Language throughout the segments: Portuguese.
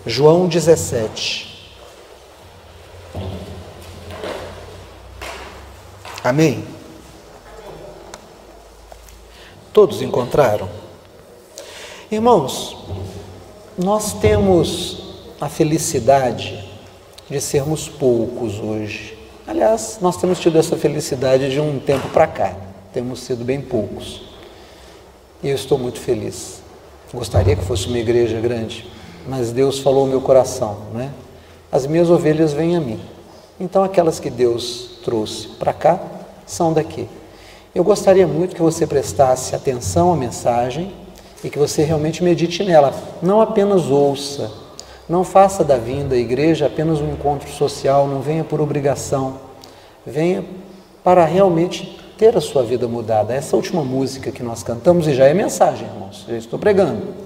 João 17. Amém? Todos encontraram? Irmãos, nós temos a felicidade de sermos poucos hoje. Aliás, nós temos tido essa felicidade de um tempo para cá. Temos sido bem poucos. E eu estou muito feliz. Gostaria que fosse uma igreja grande, mas Deus falou ao meu coração, né? As minhas ovelhas vêm a mim. Então aquelas que Deus trouxe para cá são daqui. Eu gostaria muito que você prestasse atenção à mensagem e que você realmente medite nela. Não apenas ouça. Não faça da vinda à igreja apenas um encontro social, não venha por obrigação. Venha para realmente ter a sua vida mudada. Essa última música que nós cantamos, e já é mensagem, irmãos, já estou pregando.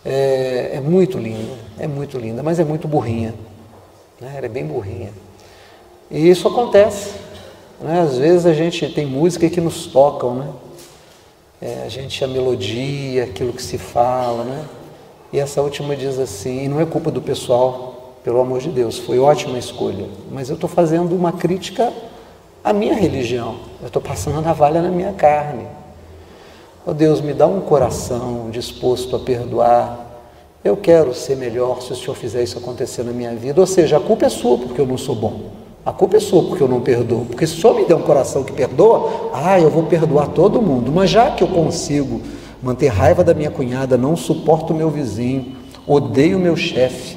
É muito linda, mas é muito burrinha, né? Ela é bem burrinha. E isso acontece, né? Às vezes a gente tem música que nos tocam, né? A melodia, aquilo que se fala, né? E essa última diz assim, e não é culpa do pessoal, pelo amor de Deus, foi ótima escolha, mas eu estou fazendo uma crítica à minha religião, eu estou passando a navalha na minha carne. Oh Deus, me dá um coração disposto a perdoar, eu quero ser melhor se o Senhor fizer isso acontecer na minha vida. Ou seja, a culpa é sua porque eu não sou bom, a culpa é sua porque eu não perdoo, porque se o Senhor me der um coração que perdoa, eu vou perdoar todo mundo, mas já que eu consigo manter raiva da minha cunhada, não suporto o meu vizinho, odeio o meu chefe,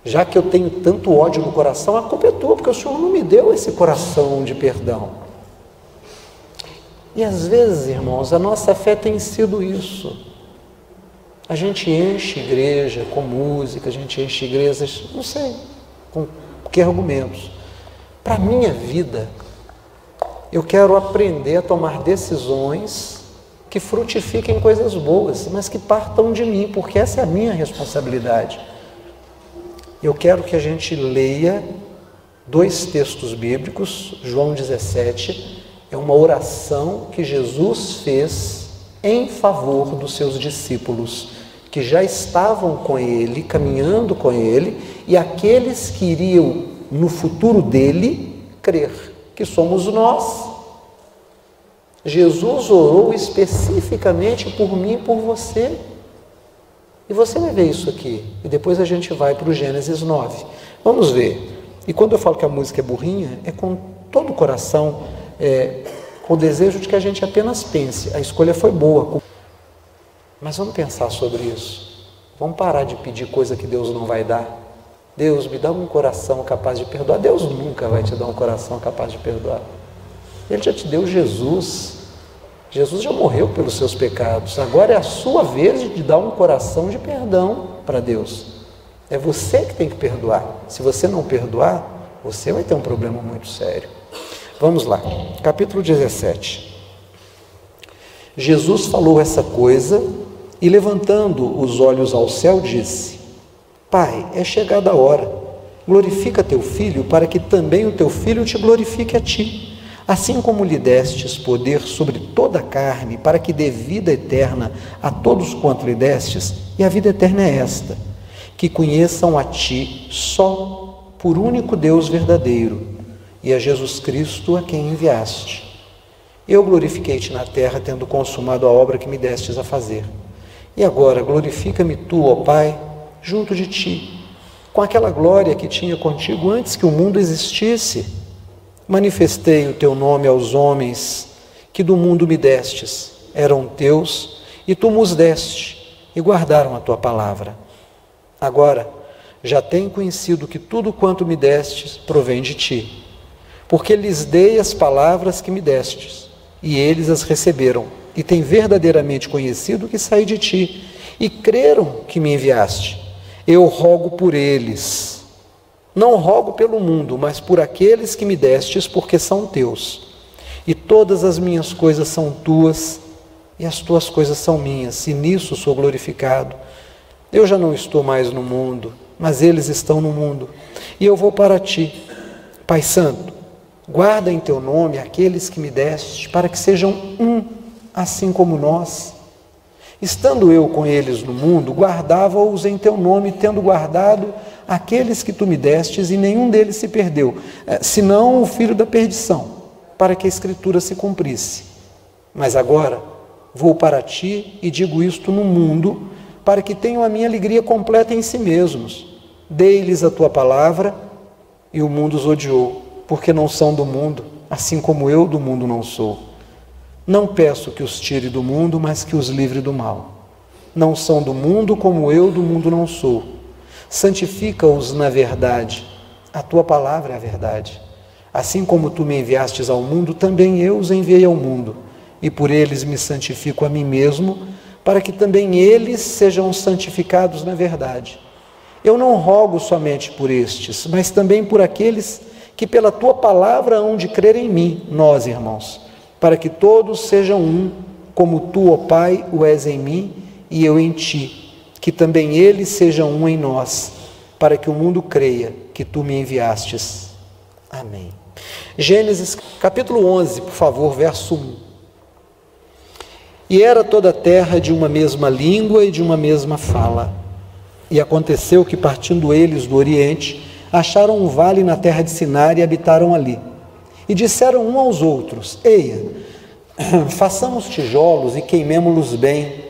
já que eu tenho tanto ódio no coração, a culpa é tua, porque o Senhor não me deu esse coração de perdão. E às vezes, irmãos, a nossa fé tem sido isso. A gente enche igreja com música, a gente enche igrejas, não sei, com que argumentos. Para a minha vida, eu quero aprender a tomar decisões que frutifiquem coisas boas, mas que partam de mim, porque essa é a minha responsabilidade. Eu quero que a gente leia 2 textos bíblicos. João 17 é uma oração que Jesus fez em favor dos seus discípulos, que já estavam com ele, caminhando com ele, e aqueles que iriam no futuro dele crer, que somos nós. Jesus orou especificamente por mim e por você. E você vai ver isso aqui. E depois a gente vai para o Gênesis 9. Vamos ver. E quando eu falo que a música é burrinha, é com todo o coração, com o desejo de que a gente apenas pense. A escolha foi boa. Mas vamos pensar sobre isso. Vamos parar de pedir coisa que Deus não vai dar. Deus, me dá um coração capaz de perdoar. Deus nunca vai te dar um coração capaz de perdoar. Ele já te deu Jesus. Jesus já morreu pelos seus pecados. Agora é a sua vez de dar um coração de perdão para Deus. É você que tem que perdoar. Se você não perdoar, você vai ter um problema muito sério. Vamos lá, capítulo 17. Jesus falou essa coisa e, levantando os olhos ao céu, disse: Pai, é chegada a hora. Glorifica teu filho, para que também o teu filho te glorifique a ti. Assim como lhe destes poder sobre toda a carne, para que dê vida eterna a todos quanto lhe destes, e a vida eterna é esta, que conheçam a ti só por único Deus verdadeiro, e a Jesus Cristo a quem enviaste. Eu glorifiquei-te na terra, tendo consumado a obra que me destes a fazer. E agora glorifica-me tu, ó Pai, junto de ti, com aquela glória que tinha contigo antes que o mundo existisse. Manifestei o teu nome aos homens que do mundo me destes, eram teus, e tu os deste, e guardaram a tua palavra. Agora, já tenho conhecido que tudo quanto me destes provém de ti, porque lhes dei as palavras que me destes, e eles as receberam, e têm verdadeiramente conhecido que saí de ti, e creram que me enviaste. Eu rogo por eles. Não rogo pelo mundo, mas por aqueles que me destes, porque são teus. E todas as minhas coisas são tuas, e as tuas coisas são minhas, e nisso sou glorificado. Eu já não estou mais no mundo, mas eles estão no mundo, e eu vou para ti. Pai Santo, guarda em teu nome aqueles que me deste, para que sejam um, assim como nós. Estando eu com eles no mundo, guardava-os em teu nome, tendo guardado aqueles que tu me destes, e nenhum deles se perdeu, senão o filho da perdição, para que a Escritura se cumprisse. Mas agora vou para ti e digo isto no mundo, para que tenham a minha alegria completa em si mesmos. Dei-lhes a tua palavra, e o mundo os odiou, porque não são do mundo, assim como eu do mundo não sou. Não peço que os tire do mundo, mas que os livre do mal. Não são do mundo, como eu do mundo não sou. Santifica-os na verdade. A tua palavra é a verdade. Assim como tu me enviastes ao mundo, também eu os enviei ao mundo. E por eles me santifico a mim mesmo, para que também eles sejam santificados na verdade. Eu não rogo somente por estes, mas também por aqueles que pela tua palavra hão de crer em mim, nós, irmãos, para que todos sejam um, como tu, ó Pai, o és em mim e eu em ti, que também eles sejam um em nós, para que o mundo creia que tu me enviastes. Amém. Gênesis capítulo 11, por favor, verso 1. E era toda a terra de uma mesma língua e de uma mesma fala. E aconteceu que, partindo eles do Oriente, acharam um vale na terra de Sinar e habitaram ali. E disseram um aos outros: Eia, façamos tijolos e queimemo-los bem.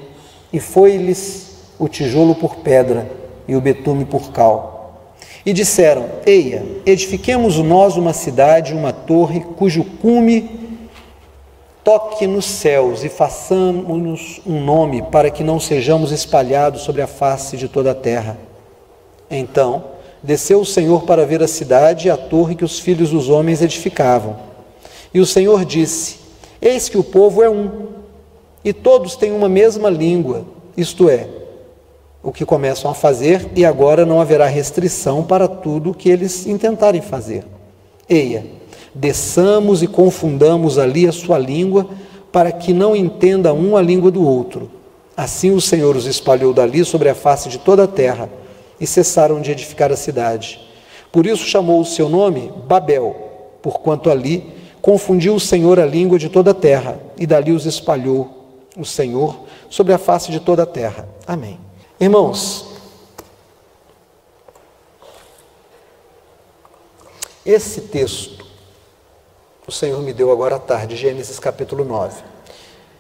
E foi-lhes o tijolo por pedra e o betume por cal. E disseram: Eia, edifiquemos nós uma cidade, uma torre, cujo cume toque nos céus, e façamos-nos um nome, para que não sejamos espalhados sobre a face de toda a terra. Então desceu o Senhor para ver a cidade e a torre que os filhos dos homens edificavam. E o Senhor disse: Eis que o povo é um, e todos têm uma mesma língua, isto é, o que começam a fazer, e agora não haverá restrição para tudo o que eles intentarem fazer. Eia, desçamos e confundamos ali a sua língua, para que não entenda um a língua do outro. Assim o Senhor os espalhou dali sobre a face de toda a terra, e cessaram de edificar a cidade. Por isso chamou o seu nome Babel, porquanto ali confundiu o Senhor a língua de toda a terra, e dali os espalhou o Senhor sobre a face de toda a terra. Amém. Irmãos, esse texto o Senhor me deu agora à tarde, Gênesis capítulo 9.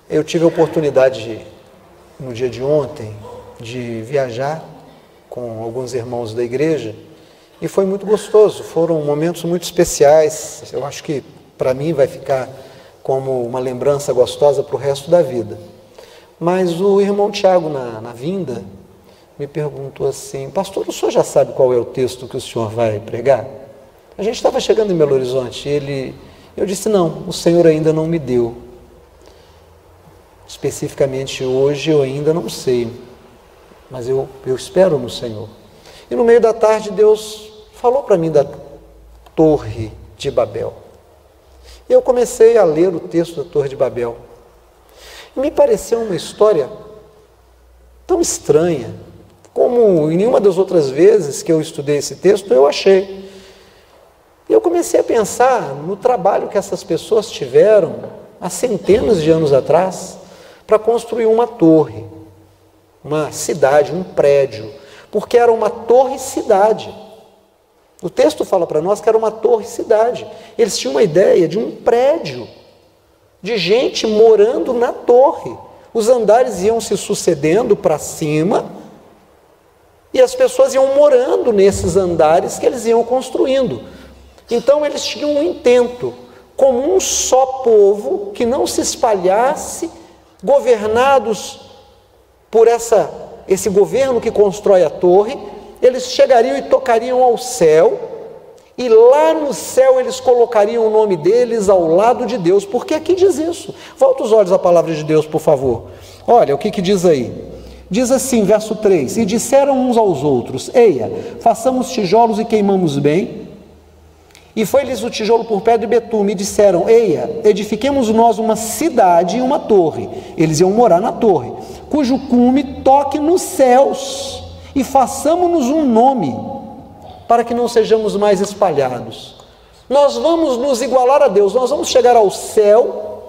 Eu tive a oportunidade, no dia de ontem, de viajar com alguns irmãos da igreja, e foi muito gostoso, foram momentos muito especiais. Eu acho que para mim vai ficar como uma lembrança gostosa para o resto da vida. Mas o irmão Tiago, na vinda, me perguntou assim: pastor, o senhor já sabe qual é o texto que o senhor vai pregar? A gente estava chegando em Belo Horizonte, eu disse: não, o Senhor ainda não me deu. Especificamente hoje eu ainda não sei, mas eu espero no Senhor. E no meio da tarde Deus falou para mim da Torre de Babel. E eu comecei a ler o texto da Torre de Babel. E me pareceu uma história tão estranha, como em nenhuma das outras vezes que eu estudei esse texto eu achei. E eu comecei a pensar no trabalho que essas pessoas tiveram há centenas de anos atrás para construir uma torre, uma cidade, um prédio, porque era uma torre-cidade. O texto fala para nós que era uma torre-cidade. Eles tinham uma ideia de um prédio, de gente morando na torre. Os andares iam se sucedendo para cima e as pessoas iam morando nesses andares que eles iam construindo. Então eles tinham um intento, como um só povo, que não se espalhasse, governados por esse governo que constrói a torre. Eles chegariam e tocariam ao céu, e lá no céu eles colocariam o nome deles ao lado de Deus, porque aqui diz isso. Volta os olhos à palavra de Deus, por favor. Olha o que diz aí. Diz assim, verso 3: E disseram uns aos outros: Eia, façamos tijolos e queimamos bem. E foi-lhes o tijolo por pedra e betume, e disseram: Eia, edifiquemos nós uma cidade e uma torre. Eles iam morar na torre, cujo cume toque nos céus, e façamos-nos um nome, para que não sejamos mais espalhados. Nós vamos nos igualar a Deus, nós vamos chegar ao céu,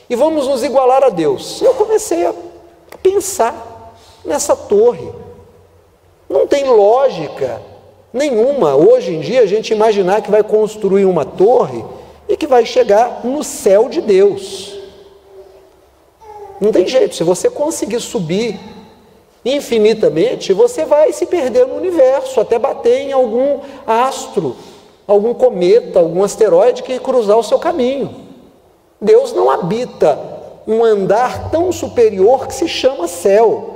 e vamos nos igualar a Deus. Eu comecei a pensar nessa torre. Não tem lógica nenhuma hoje em dia a gente imaginar que vai construir uma torre e que vai chegar no céu de Deus. Não tem jeito. Se você conseguir subir infinitamente, você vai se perder no universo, até bater em algum astro, algum cometa, algum asteroide que cruzar o seu caminho. Deus não habita um andar tão superior que se chama céu.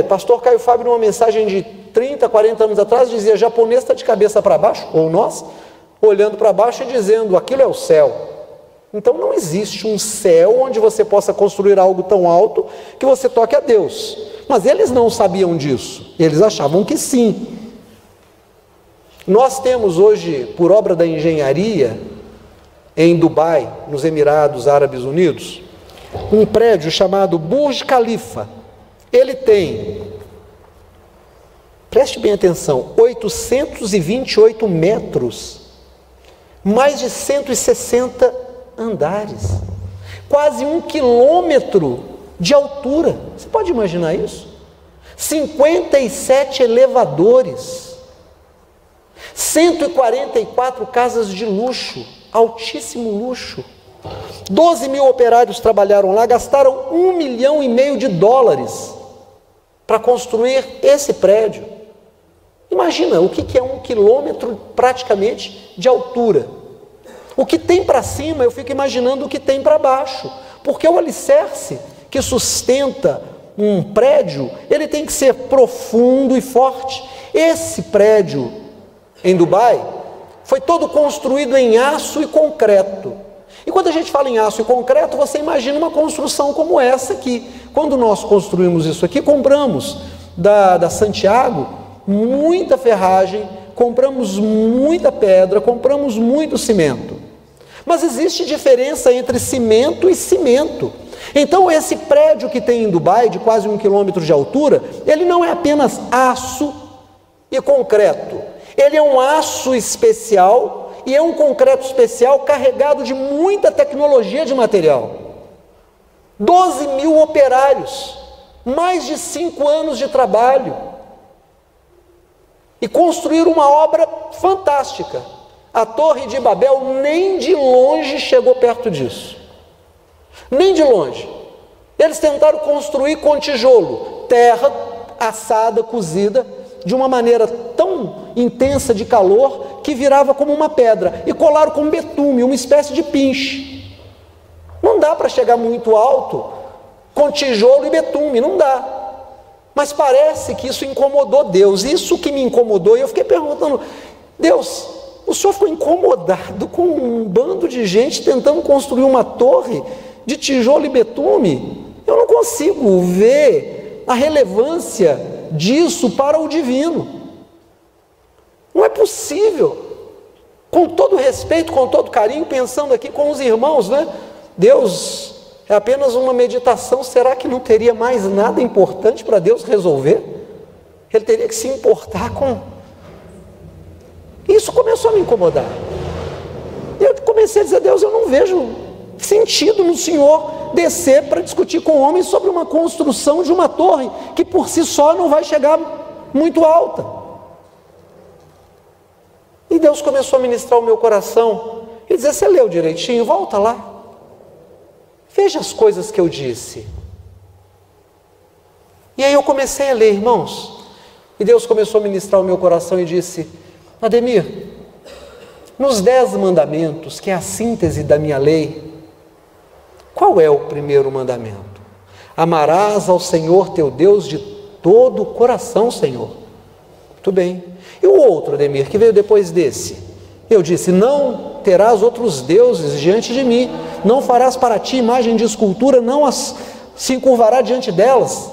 Pastor Caio Fábio, numa mensagem de 30, 40 anos atrás, dizia: japonês está de cabeça para baixo, ou nós, olhando para baixo e dizendo: aquilo é o céu. Então não existe um céu onde você possa construir algo tão alto que você toque a Deus. Mas eles não sabiam disso, eles achavam que sim. Nós temos hoje, por obra da engenharia, em Dubai, nos Emirados Árabes Unidos, um prédio chamado Burj Khalifa. Ele tem, preste bem atenção, 828 metros, mais de 160 andares, quase 1 quilômetro de altura. Você pode imaginar isso? 57 elevadores, 144 casas de luxo, altíssimo luxo. 12 mil operários trabalharam lá, gastaram $1,5 milhão de dólares para construir esse prédio. Imagina o que é 1 quilômetro praticamente de altura. O que tem para cima, eu fico imaginando o que tem para baixo, porque o alicerce que sustenta um prédio, ele tem que ser profundo e forte. Esse prédio em Dubai foi todo construído em aço e concreto. E quando a gente fala em aço e concreto, você imagina uma construção como essa aqui. Quando nós construímos isso aqui, compramos da Santiago muita ferragem, compramos muita pedra, compramos muito cimento. Mas existe diferença entre cimento e cimento. Então esse prédio que tem em Dubai, de quase 1 quilômetro de altura, ele não é apenas aço e concreto. Ele é um aço especial e é um concreto especial carregado de muita tecnologia de material. 12 mil operários, mais de 5 anos de trabalho, e construíram uma obra fantástica. A Torre de Babel nem de longe chegou perto disso, nem de longe. Eles tentaram construir com tijolo, terra assada, cozida, de uma maneira tão intensa de calor que virava como uma pedra, e colaram com betume, uma espécie de pinche. Não dá para chegar muito alto com tijolo e betume, não dá. Mas parece que isso incomodou Deus. Isso que me incomodou, e eu fiquei perguntando: Deus, o Senhor ficou incomodado com um bando de gente tentando construir uma torre de tijolo e betume? Eu não consigo ver a relevância disso para o divino. Não é possível. Com todo respeito, com todo carinho, pensando aqui com os irmãos, Deus é apenas uma meditação. Será que não teria mais nada importante para Deus resolver? Ele teria que se importar com... Isso começou a me incomodar. Eu comecei a dizer: Deus, eu não vejo sentido no Senhor descer para discutir com homens sobre uma construção de uma torre que por si só não vai chegar muito alta. E Deus começou a ministrar o meu coração e dizer: você leu direitinho? Volta lá, veja as coisas que eu disse. E aí eu comecei a ler, irmãos, e Deus começou a ministrar o meu coração e disse: Ademir, nos 10 mandamentos, que é a síntese da minha lei, qual é o primeiro mandamento? Amarás ao Senhor teu Deus de todo o coração, Senhor. Muito bem. E o outro, Ademir, que veio depois desse? Eu disse: não terás outros deuses diante de mim, não farás para ti imagem de escultura, não se encurvará diante delas.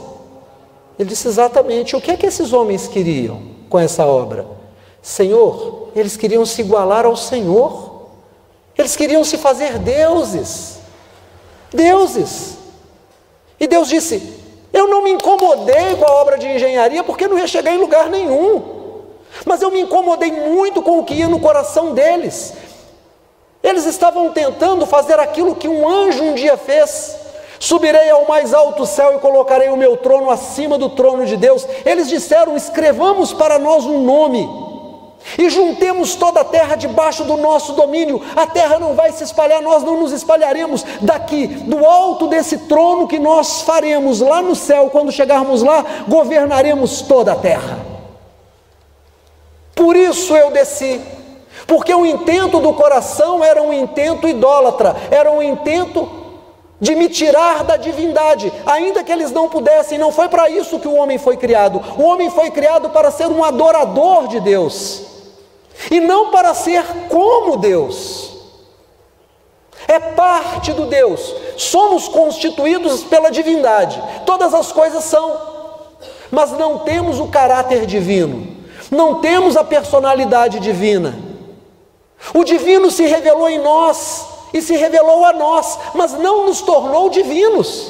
Ele disse: exatamente. O que é que esses homens queriam com essa obra? Senhor, eles queriam se igualar ao Senhor, eles queriam se fazer deuses. E Deus disse: eu não me incomodei com a obra de engenharia, porque não ia chegar em lugar nenhum, mas eu me incomodei muito com o que ia no coração deles. Eles estavam tentando fazer aquilo que um anjo um dia fez, Subirei ao mais alto céu e colocarei o meu trono acima do trono de Deus. Eles disseram: escrevamos para nós um nome e juntemos toda a terra debaixo do nosso domínio. A terra não vai se espalhar, nós não nos espalharemos. Daqui, do alto desse trono que nós faremos lá no céu, quando chegarmos lá, governaremos toda a terra. Por isso eu desci, porque o intento do coração era um intento idólatra, era um intento de me tirar da divindade, ainda que eles não pudessem. Não foi para isso que o homem foi criado. O homem foi criado para ser um adorador de Deus, e não para ser como Deus. É parte do Deus, somos constituídos pela divindade, todas as coisas são, mas não temos o caráter divino, não temos a personalidade divina. O divino se revelou em nós, e se revelou a nós, mas não nos tornou divinos.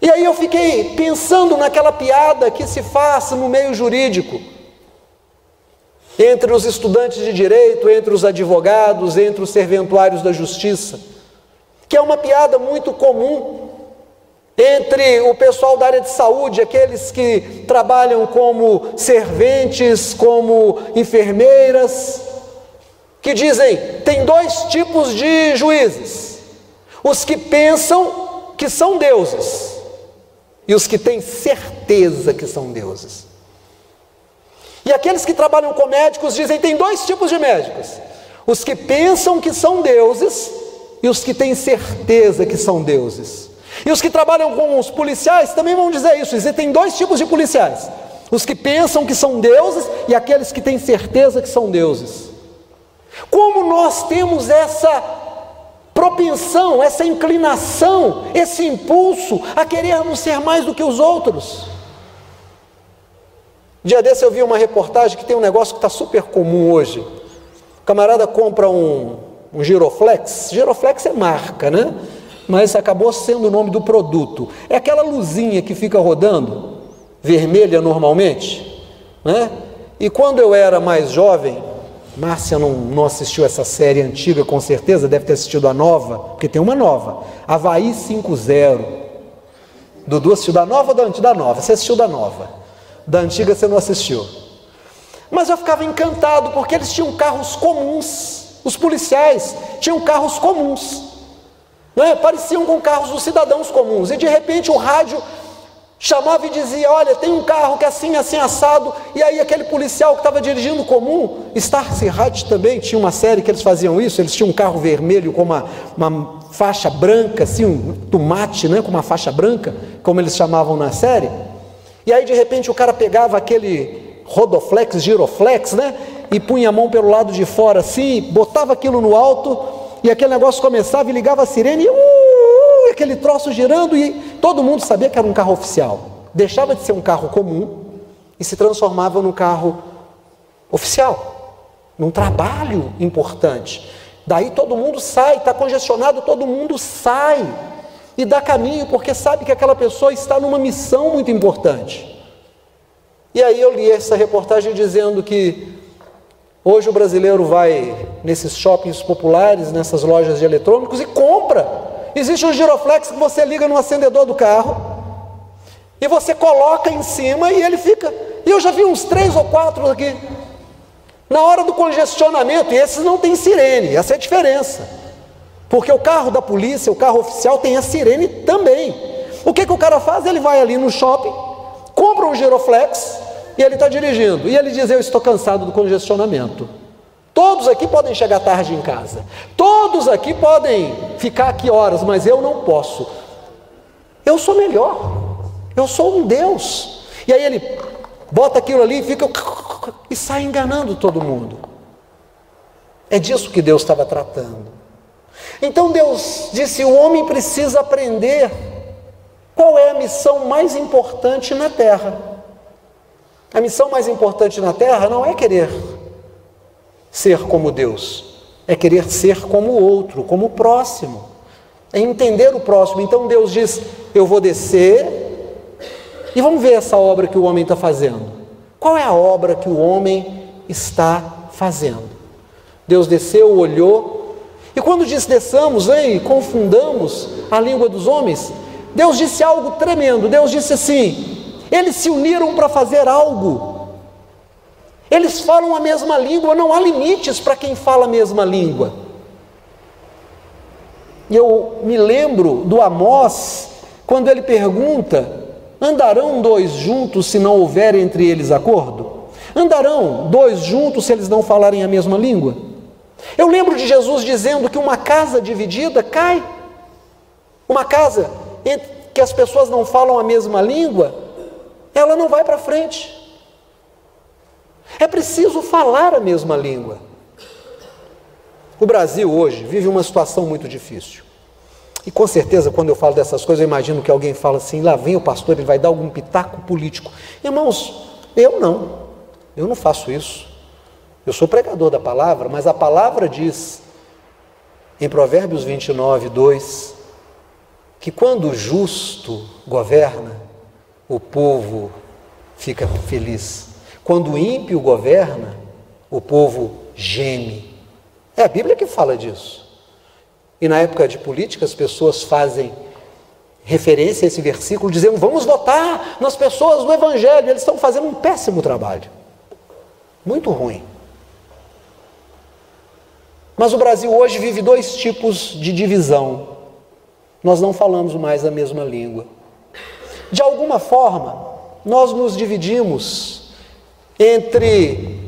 E aí eu fiquei pensando naquela piada que se faz no meio jurídico, entre os estudantes de direito, entre os advogados, entre os serventuários da justiça, que é uma piada muito comum entre o pessoal da área de saúde, aqueles que trabalham como serventes, como enfermeiras, que dizem: tem dois tipos de juízes: os que pensam que são deuses e os que têm certeza que são deuses. E aqueles que trabalham com médicos dizem: tem dois tipos de médicos: os que pensam que são deuses e os que têm certeza que são deuses. E os que trabalham com os policiais também vão dizer isso: existem dois tipos de policiais: os que pensam que são deuses e aqueles que têm certeza que são deuses. Como nós temos essa propensão, essa inclinação, esse impulso a querermos ser mais do que os outros. Dia desse eu vi uma reportagem que tem um negócio que está super comum hoje. O camarada compra um Giroflex. Giroflex é marca, né? Mas acabou sendo o nome do produto. É aquela luzinha que fica rodando, vermelha normalmente, né? E quando eu era mais jovem, Márcia não assistiu essa série antiga, com certeza, deve ter assistido a nova, porque tem uma nova, Havaí 5.0. Dudu assistiu da nova ou da antiga? Da nova, você assistiu da nova. Da antiga você não assistiu. Mas eu ficava encantado, porque eles tinham carros comuns. Os policiais tinham carros comuns, né? Pareciam com carros dos cidadãos comuns. E de repente o rádio chamava e dizia: olha, tem um carro que é assim, assim, assado. E aí aquele policial que estava dirigindo comum, Starsky Hutch também tinha uma série que eles faziam isso. Eles tinham um carro vermelho com uma faixa branca, assim, um tomate, né? Com uma faixa branca, como eles chamavam na série. E aí de repente o cara pegava aquele Rodoflex, Giroflex, né? E punha a mão pelo lado de fora assim, botava aquilo no alto, e aquele negócio começava e ligava a sirene, e aquele troço girando, e todo mundo sabia que era um carro oficial. Deixava de ser um carro comum e se transformava num carro oficial, num trabalho importante. Daí todo mundo sai, está congestionado, todo mundo sai e dá caminho, porque sabe que aquela pessoa está numa missão muito importante. E aí eu li essa reportagem dizendo que hoje o brasileiro vai nesses shoppings populares, nessas lojas de eletrônicos e compra. Existe um Giroflex que você liga no acendedor do carro e você coloca em cima e ele fica. E eu já vi uns 3 ou 4 aqui. Na hora do congestionamento, e esses não tem sirene, essa é a diferença. Porque o carro da polícia, o carro oficial, tem a sirene também. O que o cara faz? Ele vai ali no shopping, compra um Giroflex e ele está dirigindo. E ele diz: eu estou cansado do congestionamento. Todos aqui podem chegar tarde em casa. Todos aqui podem ficar aqui horas, mas eu não posso. Eu sou melhor. Eu sou um Deus. E aí ele bota aquilo ali e fica e sai enganando todo mundo. É disso que Deus estava tratando. Então Deus disse: o homem precisa aprender qual é a missão mais importante na terra. A missão mais importante na terra não é querer ser como Deus, é querer ser como o outro, como o próximo, é entender o próximo. Então Deus diz: eu vou descer e vamos ver essa obra que o homem está fazendo. Qual é a obra que o homem está fazendo? Deus desceu, olhou E quando diz desçamos, confundamos a língua dos homens, Deus disse algo tremendo. Deus disse assim: eles se uniram para fazer algo. Eles falam a mesma língua, não há limites para quem fala a mesma língua. E eu me lembro do Amós, quando ele pergunta: andarão dois juntos se não houver entre eles acordo? Andarão dois juntos se eles não falarem a mesma língua? Eu lembro de Jesus dizendo que uma casa dividida cai. Uma casa em que as pessoas não falam a mesma língua, ela não vai para frente. É preciso falar a mesma língua. O Brasil hoje vive uma situação muito difícil. E com certeza, quando eu falo dessas coisas, eu imagino que alguém fala assim: lá vem o pastor, ele vai dar algum pitaco político. Irmãos, eu não faço isso. Eu sou pregador da palavra, mas a palavra diz, em Provérbios 29, 2, que quando o justo governa, o povo fica feliz. Quando o ímpio governa, o povo geme. É a Bíblia que fala disso. E na época de política, as pessoas fazem referência a esse versículo, dizendo: vamos votar nas pessoas do Evangelho. Eles estão fazendo um péssimo trabalho. Muito ruim. Mas o Brasil hoje vive dois tipos de divisão. Nós não falamos mais a mesma língua. De alguma forma, nós nos dividimos entre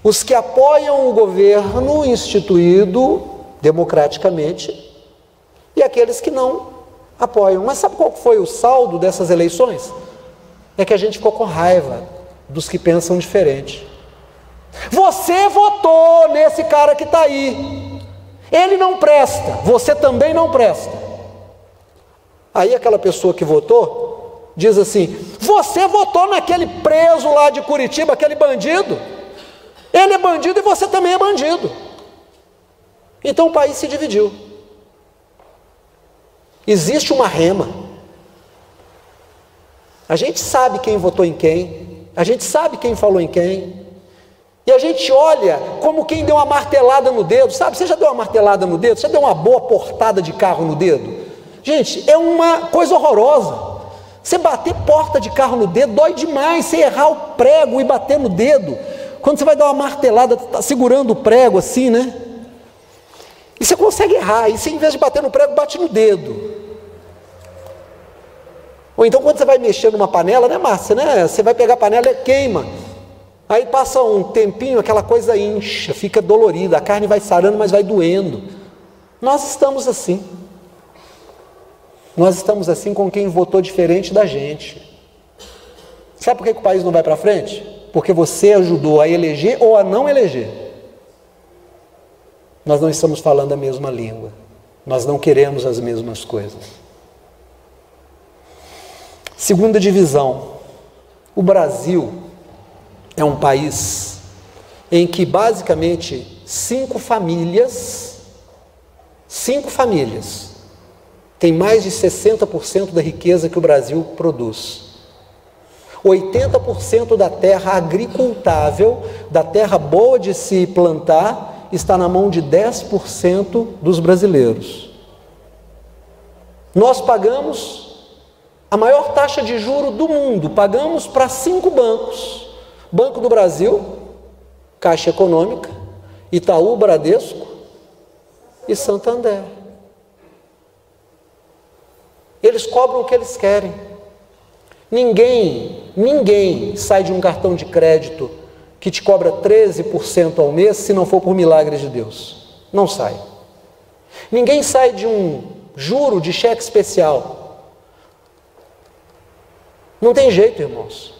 os que apoiam o governo instituído democraticamente e aqueles que não apoiam. Mas sabe qual foi o saldo dessas eleições? É que a gente ficou com raiva dos que pensam diferente. Você votou nesse cara que está aí, ele não presta, você também não presta. Aí aquela pessoa que votou diz assim: você votou naquele preso lá de Curitiba, aquele bandido, ele é bandido e você também é bandido. Então o país se dividiu. Existe uma rema. A gente sabe quem votou em quem, a gente sabe quem falou em quem, e a gente olha como quem deu uma martelada no dedo. Sabe, você já deu uma martelada no dedo? Você já deu uma boa portada de carro no dedo? Gente, é uma coisa horrorosa. Você bater porta de carro no dedo dói demais. Você errar o prego e bater no dedo. Quando você vai dar uma martelada, está segurando o prego assim, né? E você consegue errar, e você, em vez de bater no prego, bate no dedo. Ou então quando você vai mexer numa panela, né, Márcia, né? Você vai pegar a panela e queima. Aí passa um tempinho, aquela coisa incha, fica dolorida, a carne vai sarando, mas vai doendo. Nós estamos assim. Nós estamos assim com quem votou diferente da gente. Sabe por que o país não vai para frente? Porque você ajudou a eleger ou a não eleger. Nós não estamos falando a mesma língua. Nós não queremos as mesmas coisas. Segunda divisão. O Brasil é um país em que basicamente 5 famílias têm mais de 60% da riqueza que o Brasil produz. 80% da terra agricultável, da terra boa de se plantar, está na mão de 10% dos brasileiros. Nós pagamos a maior taxa de juro do mundo, pagamos para 5 bancos: Banco do Brasil, Caixa Econômica, Itaú, Bradesco e Santander. Eles cobram o que eles querem. Ninguém sai de um cartão de crédito que te cobra 13% ao mês se não for por milagre de Deus. Não sai. Ninguém sai de um juro de cheque especial. Não tem jeito, irmãos.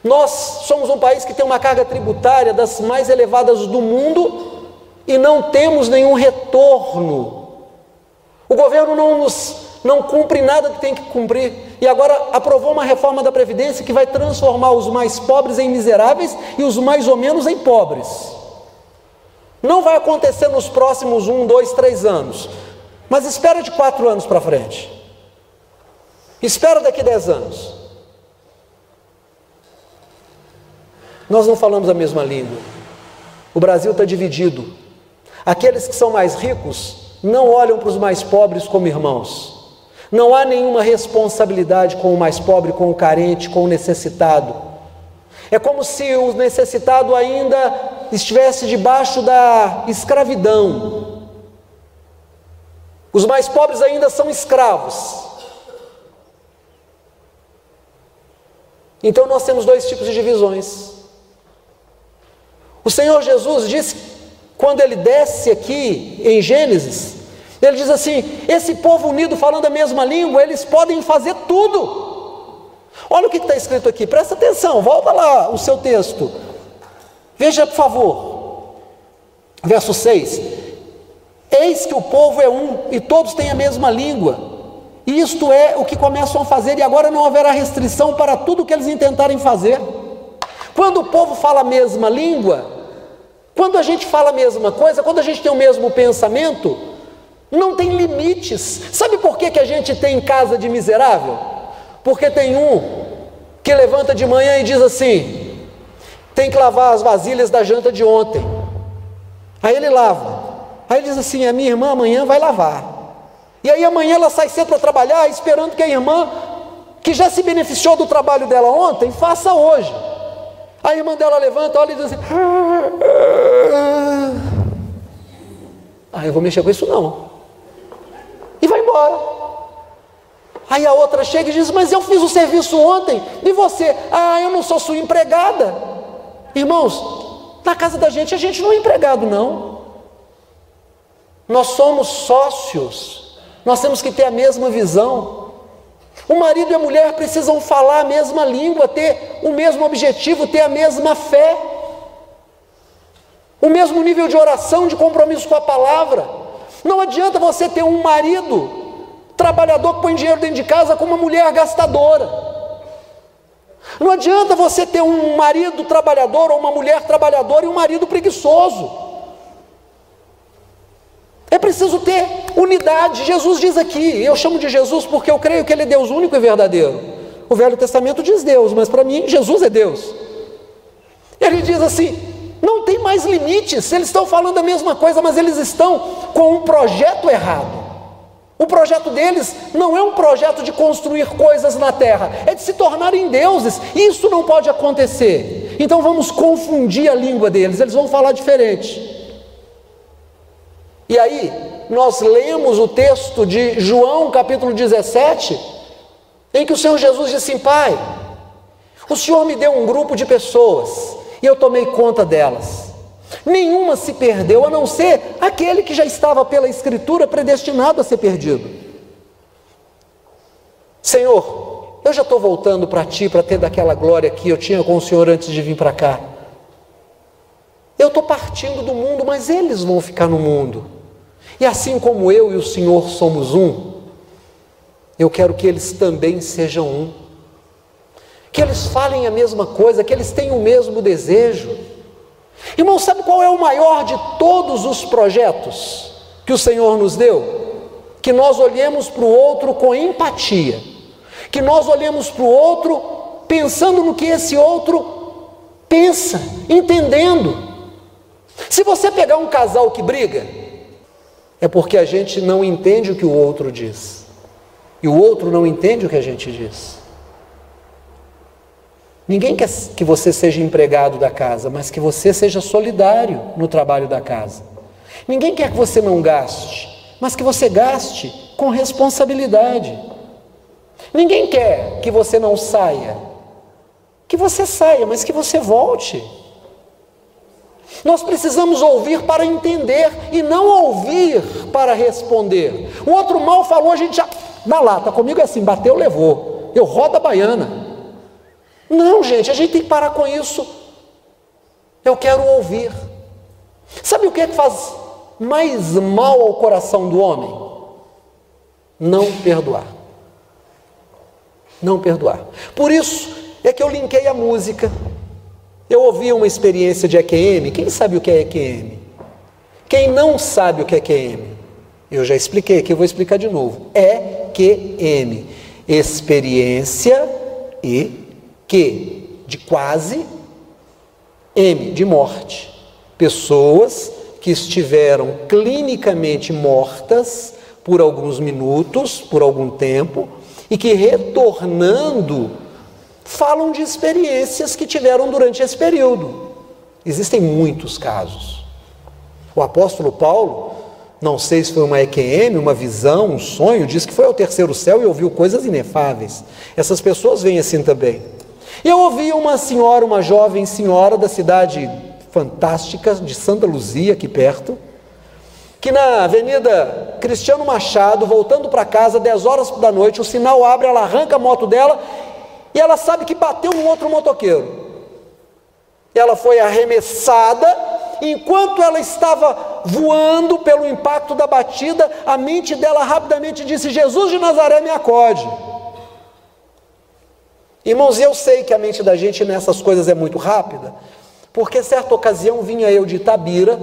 Nós somos um país que tem uma carga tributária das mais elevadas do mundo e não temos nenhum retorno. O governo não cumpre nada que tem que cumprir, e agora aprovou uma reforma da Previdência que vai transformar os mais pobres em miseráveis e os mais ou menos em pobres. Não vai acontecer nos próximos 1, 2, 3 anos, mas espera de 4 anos para frente, espera daqui 10 anos. Nós não falamos a mesma língua. O Brasil está dividido. Aqueles que são mais ricos não olham para os mais pobres como irmãos. Não há nenhuma responsabilidade com o mais pobre, com o carente, com o necessitado. É como se o necessitado ainda estivesse debaixo da escravidão. Os mais pobres ainda são escravos. Então nós temos dois tipos de divisões. O Senhor Jesus disse, quando ele desce aqui em Gênesis, ele diz assim: esse povo unido falando a mesma língua, eles podem fazer tudo. Olha o que está escrito aqui, presta atenção, volta lá o seu texto. Veja por favor, verso 6. Eis que o povo é um e todos têm a mesma língua. Isto é o que começam a fazer, e agora não haverá restrição para tudo que eles intentarem fazer. Quando o povo fala a mesma língua, quando a gente fala a mesma coisa, quando a gente tem o mesmo pensamento, não tem limites. Sabe por que a gente tem casa de miserável? Porque tem um que levanta de manhã e diz assim: tem que lavar as vasilhas da janta de ontem. Aí ele lava. Aí ele diz assim: a minha irmã amanhã vai lavar. E aí amanhã ela sai cedo para trabalhar, esperando que a irmã, que já se beneficiou do trabalho dela ontem, faça hoje. A irmã dela levanta, olha e diz assim: eu vou mexer com isso não. E vai embora. Aí a outra chega e diz: mas eu fiz o serviço ontem, e você? Eu não sou sua empregada. Irmãos, na casa da gente, a gente não é empregado não. Nós somos sócios. Nós temos que ter a mesma visão. O marido e a mulher precisam falar a mesma língua, ter o mesmo objetivo, ter a mesma fé, o mesmo nível de oração, de compromisso com a palavra. Não adianta você ter um marido trabalhador que põe dinheiro dentro de casa com uma mulher gastadora. Não adianta você ter um marido trabalhador ou uma mulher trabalhadora e um marido preguiçoso. É preciso ter unidade. Jesus diz aqui, eu chamo de Jesus porque eu creio que Ele é Deus único e verdadeiro. O Velho Testamento diz Deus, mas para mim Jesus é Deus. Ele diz assim: não tem mais limites. Eles estão falando a mesma coisa, mas eles estão com um projeto errado. O projeto deles não é um projeto de construir coisas na terra, é de se tornarem deuses. Isso não pode acontecer. Então vamos confundir a língua deles, eles vão falar diferente. E aí, nós lemos o texto de João, capítulo 17, em que o Senhor Jesus disse assim: Pai, o Senhor me deu um grupo de pessoas, e eu tomei conta delas. Nenhuma se perdeu, a não ser aquele que já estava pela Escritura predestinado a ser perdido. Senhor, eu já estou voltando para Ti, para ter daquela glória que eu tinha com o Senhor antes de vir para cá. Eu estou partindo do mundo, mas eles vão ficar no mundo. E assim como eu e o Senhor somos um, eu quero que eles também sejam um. Que eles falem a mesma coisa, que eles tenham o mesmo desejo. Irmão, sabe qual é o maior de todos os projetos que o Senhor nos deu? Que nós olhemos para o outro com empatia. Que nós olhemos para o outro pensando no que esse outro pensa, entendendo. Se você pegar um casal que briga, é porque a gente não entende o que o outro diz, e o outro não entende o que a gente diz. Ninguém quer que você seja empregado da casa, mas que você seja solidário no trabalho da casa. Ninguém quer que você não gaste, mas que você gaste com responsabilidade. Ninguém quer que você não saia, que você saia, mas que você volte. Nós precisamos ouvir para entender e não ouvir para responder. O outro mal falou, a gente já dá lata. Comigo é assim: bateu, levou. Eu rodo a baiana. Não, gente, a gente tem que parar com isso. Eu quero ouvir. Sabe o que é que faz mais mal ao coração do homem? Não perdoar. Não perdoar. Por isso é que eu linkei a música. Eu ouvi uma experiência de EQM. Quem sabe o que é EQM? Quem não sabe o que é EQM? Eu já expliquei aqui, eu vou explicar de novo. EQM, experiência e que, de quase, M, de morte. Pessoas que estiveram clinicamente mortas por alguns minutos, por algum tempo, e que retornando falam de experiências que tiveram durante esse período. Existem muitos casos. O apóstolo Paulo, não sei se foi uma EQM, uma visão, um sonho, diz que foi ao terceiro céu e ouviu coisas inefáveis. Essas pessoas vêm assim também. Eu ouvi uma senhora, uma jovem senhora da cidade fantástica de Santa Luzia, aqui perto, que na Avenida Cristiano Machado, voltando para casa, 10 horas da noite, o sinal abre, ela arranca a moto dela e ela sabe que bateu num outro motoqueiro. Ela foi arremessada, e enquanto ela estava voando pelo impacto da batida, a mente dela rapidamente disse: Jesus de Nazaré, me acode. Irmãos, eu sei que a mente da gente nessas coisas é muito rápida, porque certa ocasião vinha eu de Itabira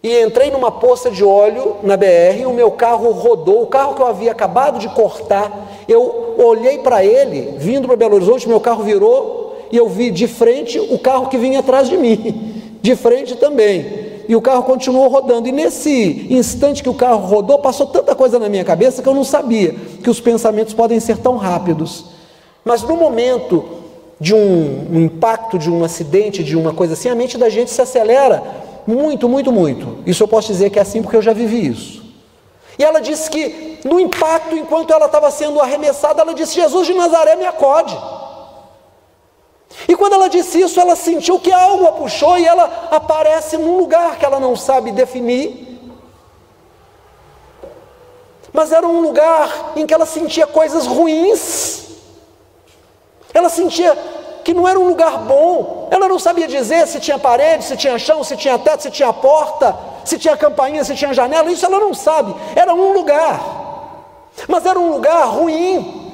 e entrei numa poça de óleo na BR e o meu carro rodou, o carro que eu havia acabado de cortar. Eu olhei para ele, vindo para Belo Horizonte, meu carro virou e eu vi de frente o carro que vinha atrás de mim, de frente também, e o carro continuou rodando. E nesse instante que o carro rodou, passou tanta coisa na minha cabeça que eu não sabia que os pensamentos podem ser tão rápidos. Mas no momento de um impacto, de um acidente, de uma coisa assim, a mente da gente se acelera muito, muito, muito. Isso eu posso dizer que é assim porque eu já vivi isso. E ela disse que no impacto, enquanto ela estava sendo arremessada, ela disse: Jesus de Nazaré, me acode. E quando ela disse isso, ela sentiu que algo a puxou e ela aparece num lugar que ela não sabe definir. Mas era um lugar em que ela sentia coisas ruins. Ela sentia que não era um lugar bom. Ela não sabia dizer se tinha parede, se tinha chão, se tinha teto, se tinha porta, se tinha campainha, se tinha janela. Isso ela não sabe. Era um lugar, mas era um lugar ruim.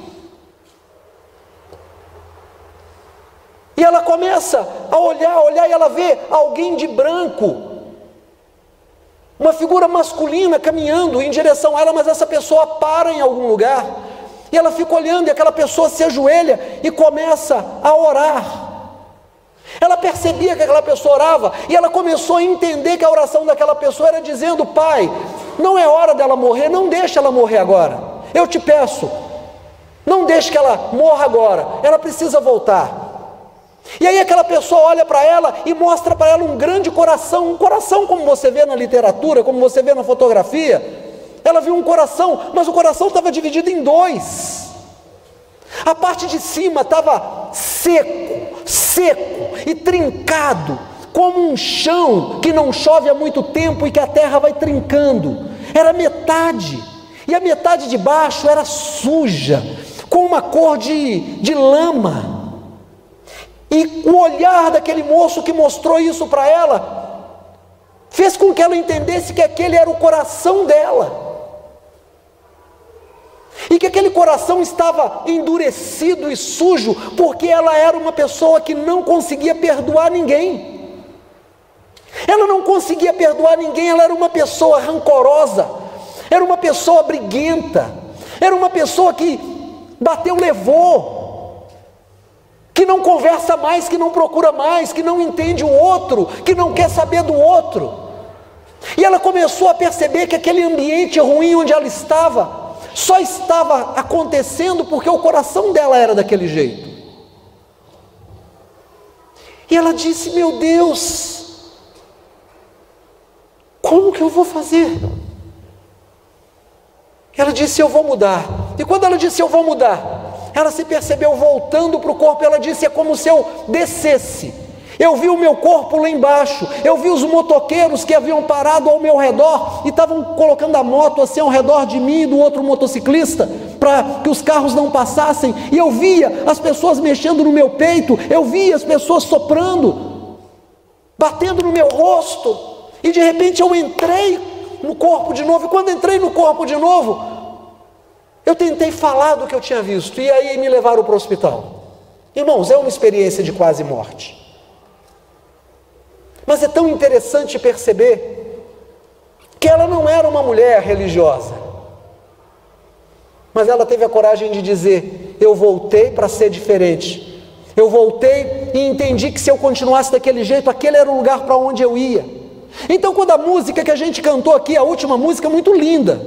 E ela começa a olhar e ela vê alguém de branco, uma figura masculina caminhando em direção a ela, mas essa pessoa para em algum lugar. E ela fica olhando e aquela pessoa se ajoelha e começa a orar. Ela percebia que aquela pessoa orava e ela começou a entender que a oração daquela pessoa era dizendo: Pai, não é hora dela morrer, não deixe ela morrer agora. Eu te peço, não deixe que ela morra agora, ela precisa voltar. E aí aquela pessoa olha para ela e mostra para ela um grande coração, um coração como você vê na literatura, como você vê na fotografia. Ela viu um coração, mas o coração estava dividido em dois. A parte de cima estava seco e trincado, como um chão que não chove há muito tempo e que a terra vai trincando. Era metade, e a metade de baixo era suja, com uma cor de lama. E o olhar daquele moço que mostrou isso para ela fez com que ela entendesse que aquele era o coração dela. E que aquele coração estava endurecido e sujo, porque ela era uma pessoa que não conseguia perdoar ninguém. Ela não conseguia perdoar ninguém, ela era uma pessoa rancorosa, era uma pessoa briguenta, era uma pessoa que bateu, levou, que não conversa mais, que não procura mais, que não entende o outro, que não quer saber do outro. E ela começou a perceber que aquele ambiente ruim onde ela estava só estava acontecendo porque o coração dela era daquele jeito. E ela disse: meu Deus, como que eu vou fazer? Ela disse: eu vou mudar. E quando ela disse eu vou mudar, ela se percebeu voltando para o corpo. Ela disse: é como se eu descesse. Eu vi o meu corpo lá embaixo, eu vi os motoqueiros que haviam parado ao meu redor e estavam colocando a moto assim ao redor de mim e do outro motociclista, para que os carros não passassem, e eu via as pessoas mexendo no meu peito, eu via as pessoas soprando, batendo no meu rosto, e de repente eu entrei no corpo de novo, e quando entrei no corpo de novo, eu tentei falar do que eu tinha visto, e aí me levaram para o hospital. Irmãos, é uma experiência de quase morte. Mas é tão interessante perceber que ela não era uma mulher religiosa, mas ela teve a coragem de dizer: eu voltei para ser diferente, eu voltei e entendi que se eu continuasse daquele jeito, aquele era o lugar para onde eu ia. Então, quando a música que a gente cantou aqui, a última música é muito linda,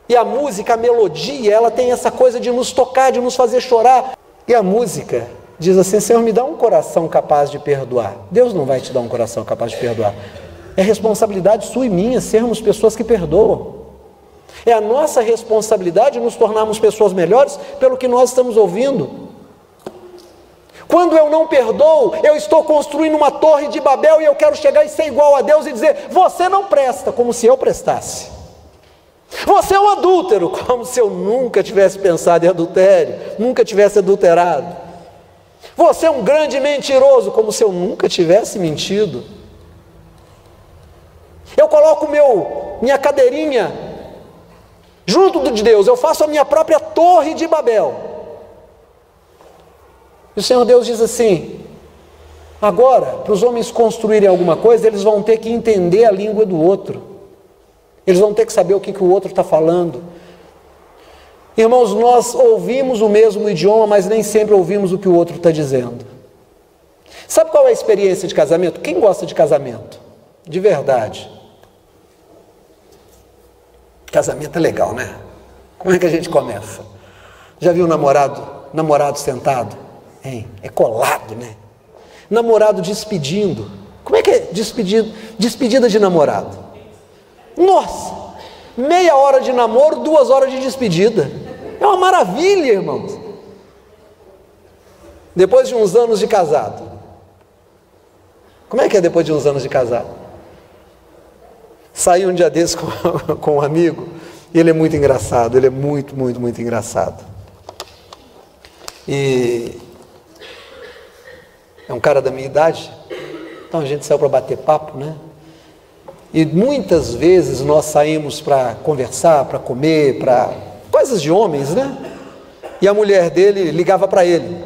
e a música, a melodia, ela tem essa coisa de nos tocar, de nos fazer chorar, e a música diz assim: Senhor, me dá um coração capaz de perdoar. Deus não vai te dar um coração capaz de perdoar. É responsabilidade sua e minha sermos pessoas que perdoam. É a nossa responsabilidade nos tornarmos pessoas melhores pelo que nós estamos ouvindo. Quando eu não perdoo, eu estou construindo uma torre de Babel e eu quero chegar e ser igual a Deus e dizer: você não presta, como se eu prestasse. Você é um adúltero, como se eu nunca tivesse pensado em adultério, nunca tivesse adulterado. Você é um grande mentiroso, como se eu nunca tivesse mentido. Eu coloco minha cadeirinha junto de Deus, eu faço a minha própria torre de Babel. E o Senhor Deus diz assim: agora, para os homens construírem alguma coisa, eles vão ter que entender a língua do outro. Eles vão ter que saber o que o outro está falando. Irmãos, nós ouvimos o mesmo idioma, mas nem sempre ouvimos o que o outro está dizendo. Sabe qual é a experiência de casamento? Quem gosta de casamento? De verdade. Casamento é legal, né? Como é que a gente começa? Já viu namorado sentado? Hein? É colado, né? Namorado despedindo. Como é que é despedida de namorado? Nossa, meia hora de namoro, 2 horas de despedida. É uma maravilha, irmãos. Depois de uns anos de casado. Como é que é depois de uns anos de casado? Saí um dia desses com um amigo, e ele é muito engraçado, ele é muito, muito, muito engraçado. E é um cara da minha idade, então a gente saiu para bater papo, né? E muitas vezes nós saímos para conversar, para comer, para coisas de homens, né? E a mulher dele ligava para ele.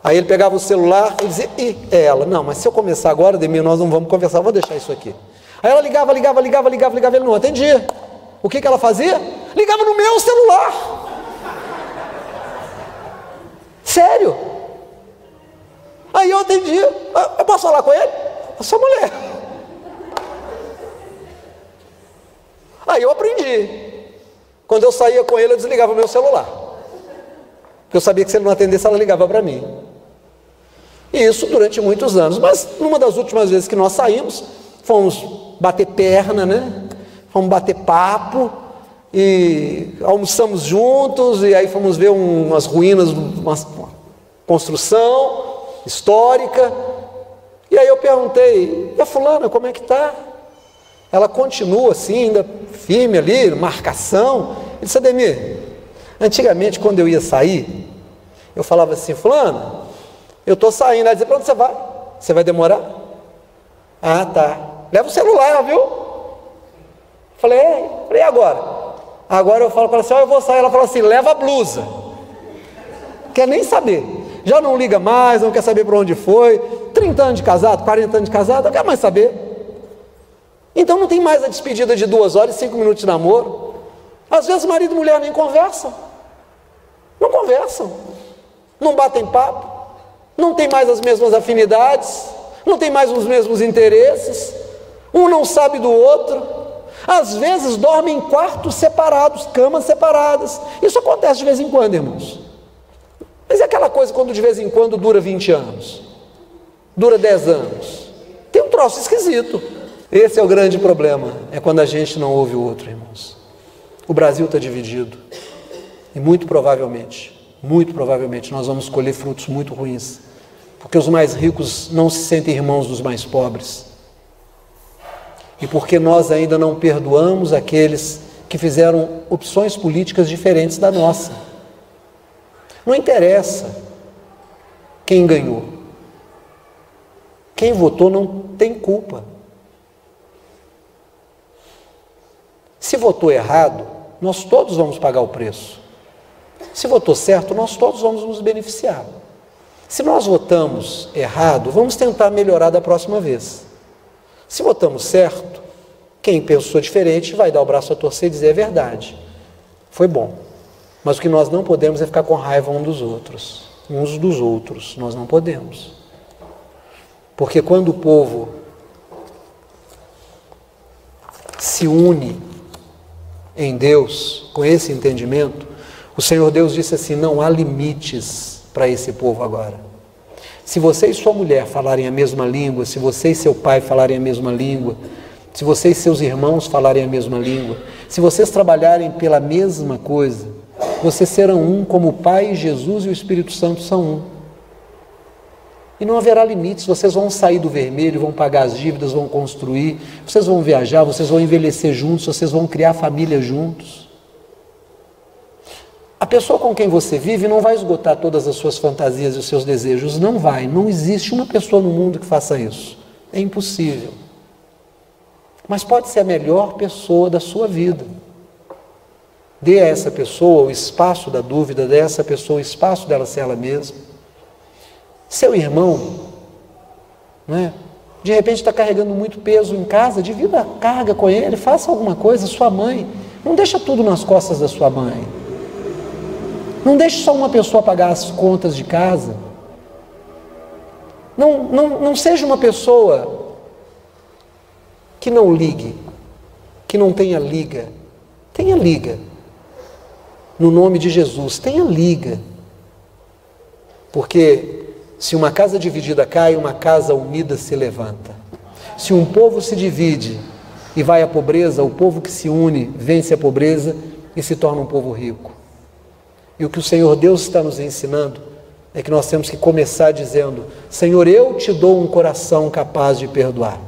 Aí ele pegava o celular e dizia: é ela. Não, mas se eu começar agora, Demir, nós não vamos conversar, vou deixar isso aqui. Aí ela ligava, ele não atendia. O que ela fazia? Ligava no meu celular. Sério. Aí eu atendia. Eu posso falar com ele? Eu sou mulher. Aí eu aprendi. Quando eu saía com ele, eu desligava o meu celular. Porque eu sabia que se ele não atendesse, ela ligava para mim. E isso durante muitos anos. Mas numa das últimas vezes que nós saímos, fomos bater perna, né? Fomos bater papo e almoçamos juntos, e aí fomos ver umas ruínas, uma construção histórica. E aí eu perguntei: e a fulana, como é que está? Ela continua assim, ainda firme ali, marcação. Ele disse: Ademir, antigamente quando eu ia sair, eu falava assim: fulana, eu estou saindo. Ela dizia: para onde você vai? Você vai demorar? Ah, tá. Leva o celular, viu? Falei: e agora? Agora eu falo para ela assim: eu vou sair. Ela fala assim: leva a blusa. Quer nem saber. Já não liga mais, não quer saber para onde foi. 30 anos de casado, 40 anos de casado, não quer mais saber. Então não tem mais a despedida de 2 horas e 5 minutos de namoro. Às vezes marido e mulher nem conversam. Não conversam. Não batem papo. Não tem mais as mesmas afinidades. Não tem mais os mesmos interesses. Um não sabe do outro. Às vezes dormem em quartos separados, camas separadas. Isso acontece de vez em quando, irmãos. Mas é aquela coisa quando de vez em quando dura 20 anos. Dura 10 anos. Tem um troço esquisito. Esse é o grande problema, é quando a gente não ouve o outro, irmãos. O Brasil está dividido. E muito provavelmente nós vamos colher frutos muito ruins. Porque os mais ricos não se sentem irmãos dos mais pobres. E porque nós ainda não perdoamos aqueles que fizeram opções políticas diferentes da nossa. Não interessa quem ganhou. Quem votou não tem culpa. Se votou errado, nós todos vamos pagar o preço. Se votou certo, nós todos vamos nos beneficiar. Se nós votamos errado, vamos tentar melhorar da próxima vez. Se votamos certo, quem pensou diferente vai dar o braço a torcer e dizer: é verdade, foi bom. Mas o que nós não podemos é ficar com raiva uns dos outros. Nós não podemos. Porque quando o povo se une em Deus, com esse entendimento, o Senhor Deus disse assim: não há limites para esse povo agora. Se você e sua mulher falarem a mesma língua, se você e seu pai falarem a mesma língua, se você e seus irmãos falarem a mesma língua, se vocês trabalharem pela mesma coisa, vocês serão um como o Pai, Jesus e o Espírito Santo são um. E não haverá limites, vocês vão sair do vermelho, vão pagar as dívidas, vão construir, vocês vão viajar, vocês vão envelhecer juntos, vocês vão criar família juntos. A pessoa com quem você vive não vai esgotar todas as suas fantasias e os seus desejos, não vai, não existe uma pessoa no mundo que faça isso, é impossível. Mas pode ser a melhor pessoa da sua vida. Dê a essa pessoa o espaço da dúvida, dê a essa pessoa o espaço dela ser ela mesma. Seu irmão, de repente está carregando muito peso em casa, divida a carga com ele, faça alguma coisa. Sua mãe, não deixa tudo nas costas da sua mãe. Não deixe só uma pessoa pagar as contas de casa. Não seja uma pessoa que não ligue, que não tenha liga. Tenha liga. No nome de Jesus, tenha liga. Porque se uma casa dividida cai, uma casa unida se levanta. Se um povo se divide e vai à pobreza, o povo que se une vence a pobreza e se torna um povo rico. E o que o Senhor Deus está nos ensinando é que nós temos que começar dizendo: Senhor, eu te dou um coração capaz de perdoar.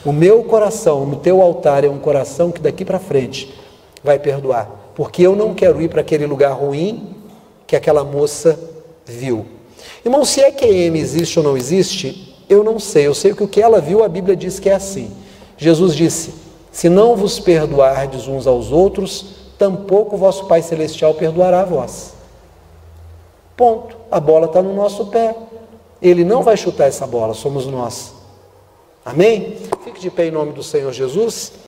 O meu coração no teu altar é um coração que daqui para frente vai perdoar, porque eu não quero ir para aquele lugar ruim que aquela moça viu. Irmão, se EQM existe ou não existe, eu não sei. Eu sei que o que ela viu, a Bíblia diz que é assim. Jesus disse: se não vos perdoardes uns aos outros, tampouco o vosso Pai Celestial perdoará a vós. Ponto. A bola está no nosso pé. Ele não vai chutar essa bola, somos nós. Amém? Fique de pé em nome do Senhor Jesus.